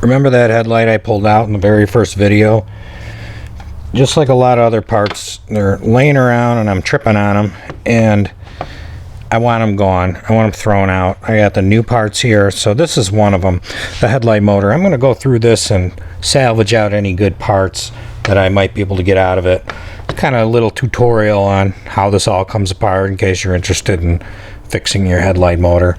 Remember that headlight I pulled out in the very first video? Just like a lot of other parts, they're laying around and I'm tripping on them, and I want them gone. I want them thrown out. I got the new parts here, so this is one of them, the headlight motor. I'm going to go through this and salvage out any good parts that I might be able to get out of it. It's kind of a little tutorial on how this all comes apart in case you're interested in fixing your headlight motor.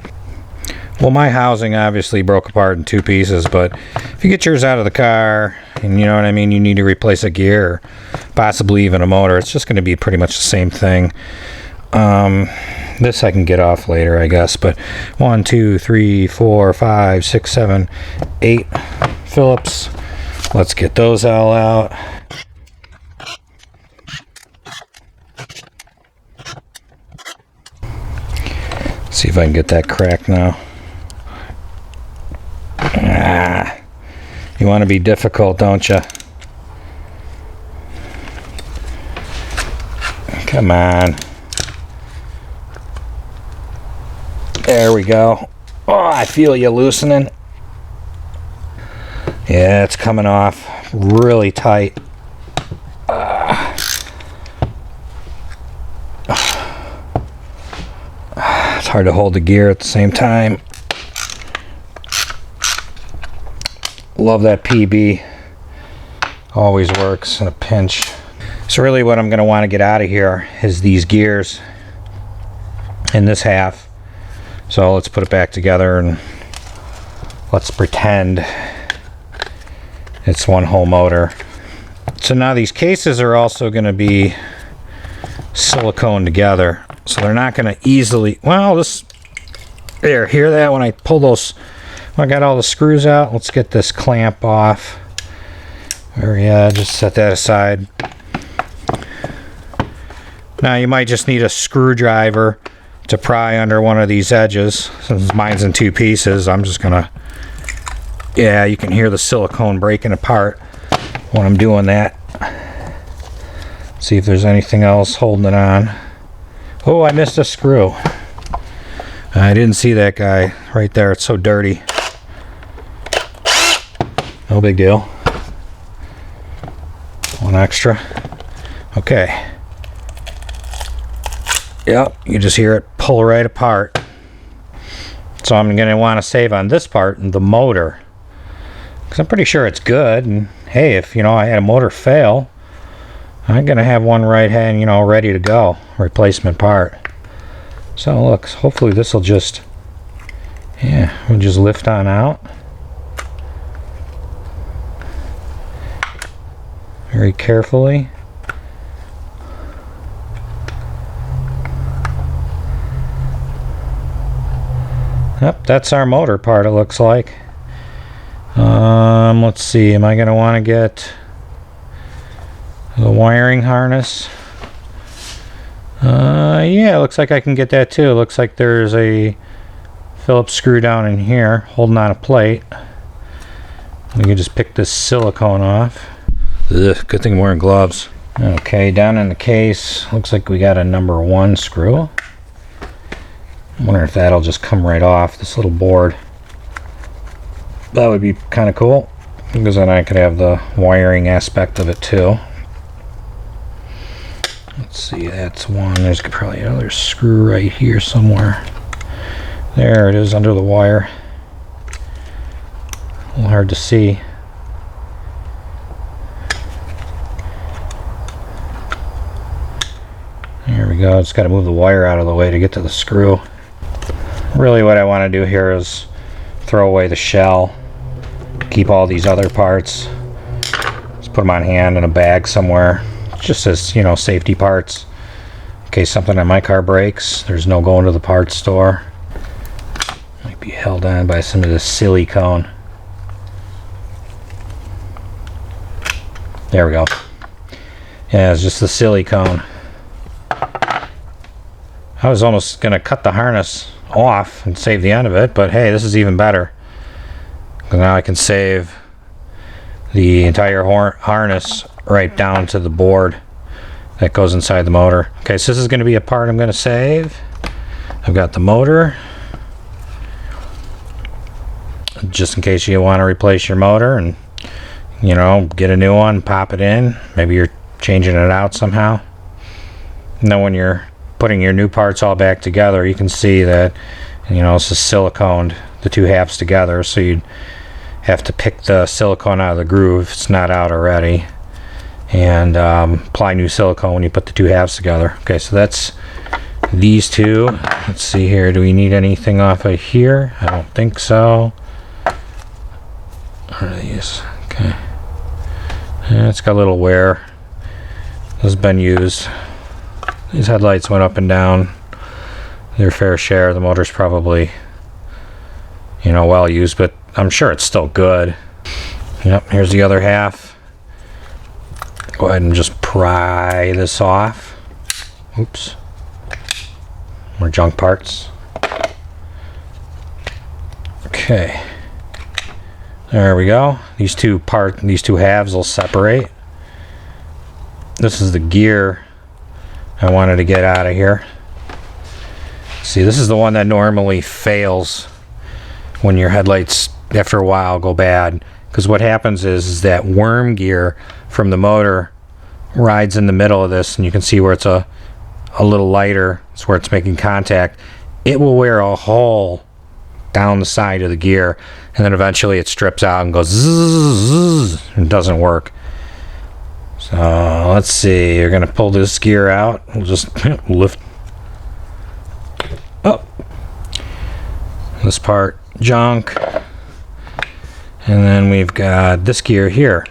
Well, my housing obviously broke apart in two pieces, but if you get yours out of the car and you know what I mean, you need to replace a gear or possibly even a motor, it's just going to be pretty much the same thing. This I can get off later, I guess, but 1, 2, 3, 4, 5, 6, 7, 8 Phillips. Let's get those all out. See if I can get that cracked now. You want to be difficult, don't you? Come on. There we go. Oh, I feel you loosening. Yeah, it's coming off really tight. It's hard to hold the gear at the same time. Love that PB. Always works in a pinch. So really what I'm going to want to get out of here is these gears in this half. So let's put it back together and let's pretend it's one whole motor. So now these cases are also going to be silicone together. So they're not going to easily, well, this, there, hear that when I pull those, when I got all the screws out. Let's get this clamp off. Or yeah, just set that aside. Now you might just need a screwdriver to pry under one of these edges. Since mine's in two pieces, I'm just gonna, yeah, you can hear the silicone breaking apart when I'm doing that. See if there's anything else holding it on. Oh, I missed a screw. I didn't see that guy right there. It's so dirty. No big deal. One extra. Okay. Yep, you just hear it pull right apart. So I'm going to want to save on this part, the motor, because I'm pretty sure it's good. And hey, if you know I had a motor fail, I'm going to have one right hand, you know, ready to go, replacement part. So look, hopefully this will just, yeah, we'll just lift on out. Very carefully. Yep, that's our motor part, it looks like. Let's see, am I going to want to get the wiring harness? Yeah, it looks like I can get that too. It looks like there's a Phillips screw down in here holding on a plate. We can just pick this silicone off. Ugh, good thing I'm wearing gloves. Okay, down in the case, looks like we got a number 1 screw. I wonder if that'll just come right off this little board. That would be kind of cool, because then I could have the wiring aspect of it too. Let's see, that's one. There's probably another screw right here somewhere. There it is under the wire. A little hard to see. There we go. Just got to move the wire out of the way to get to the screw. Really what I want to do here is throw away the shell, keep all these other parts, just put them on hand in a bag somewhere, just as, you know, safety parts in case something on my car breaks. There's no going to the parts store. Might be held on by some of this silicone. There we go. Yeah, it's just the silicone. I was almost going to cut the harness off and save the end of it, but hey, this is even better. Now I can save the entire harness right down to the board that goes inside the motor. Okay, so this is going to be a part I'm going to save. I've got the motor. just in case you want to replace your motor and, you know, get a new one, pop it in. Maybe you're changing it out somehow. And then when you're putting your new parts all back together, you can see that, you know, this is siliconed, the two halves together, so you'd have to pick the silicone out of the groove if it's not out already, and apply new silicone when you put the two halves together. Okay, so that's these two. Let's see here, do we need anything off of here? I don't think so. What are these? Okay, yeah, it's got a little wear. This has been used. These headlights went up and down their fair share. The motor's probably, you know, well used, but I'm sure it's still good. Yep, here's the other half. Go ahead and just pry this off. Oops. More junk parts. Okay. There we go. These two halves will separate. This is the gear I wanted to get out of here. See, this is the one that normally fails when your headlights after a while go bad, because what happens is that worm gear from the motor rides in the middle of this, and you can see where it's a little lighter. It's where it's making contact. It will wear a hole down the side of the gear, and then eventually it strips out and goes zzz, and it doesn't work. So let's see, you're gonna pull this gear out. We'll just lift up this part, junk, and then we've got this gear here,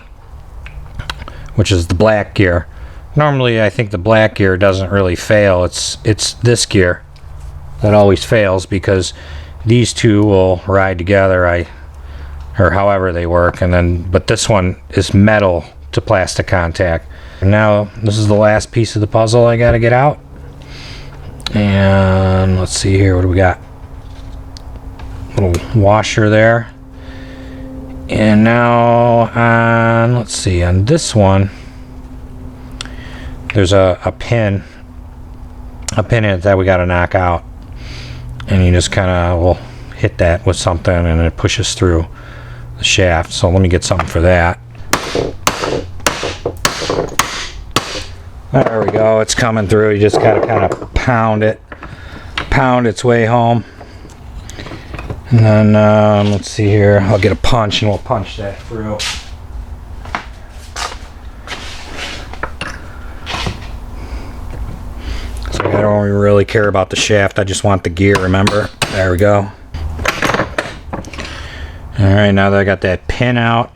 which is the black gear. Normally I think the black gear doesn't really fail. It's this gear that always fails, because these two will ride together, or however they work, and then but this one is metal to plastic contact. And now this is the last piece of the puzzle I got to get out. And let's see here, what do we got? Little washer there. And now on, let's see, on this one there's a pin in it that we got to knock out, and you just kind of will hit that with something and it pushes through the shaft. So let me get something for that. There we go, it's coming through. You just gotta kind of pound its way home. And then let's see here, I'll get a punch and we'll punch that through. So I don't really care about the shaft, I just want the gear, remember? There we go. Alright, now that I got that pin out,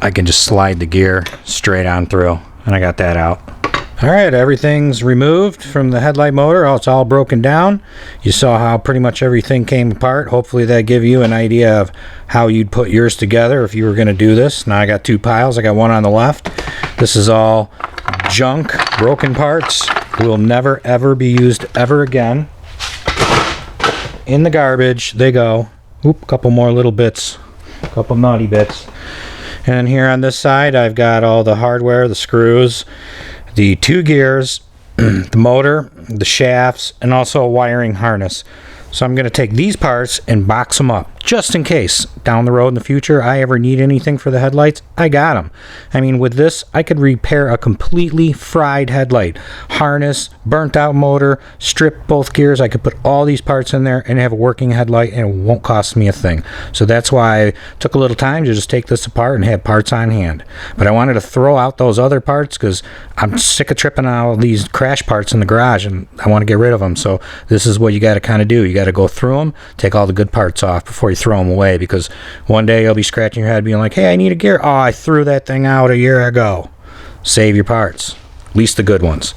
I can just slide the gear straight on through. And I got that out. Alright, everything's removed from the headlight motor. It's all broken down. You saw how pretty much everything came apart. Hopefully that gave you an idea of how you'd put yours together if you were going to do this. Now I got two piles. I got one on the left. This is all junk, broken parts. Will never ever be used ever again. In the garbage they go. Oop, a couple more little bits. A couple naughty bits. And here on this side I've got all the hardware, the screws, the two gears, the motor, the shafts, and also a wiring harness. So I'm going to take these parts and box them up, just in case down the road in the future I ever need anything for the headlights. I got them. I mean, with this I could repair a completely fried headlight, harness, burnt out motor, strip both gears. I could put all these parts in there and have a working headlight, and it won't cost me a thing. So that's why I took a little time to just take this apart and have parts on hand. But I wanted to throw out those other parts because I'm sick of tripping on all these crash parts in the garage, and I want to get rid of them. So this is what you got to kind of do. You got to go through them, take all the good parts off before you throw them away, because one day you'll be scratching your head being like, hey, I need a gear. Oh, I threw that thing out a year ago. Save your parts, at least the good ones.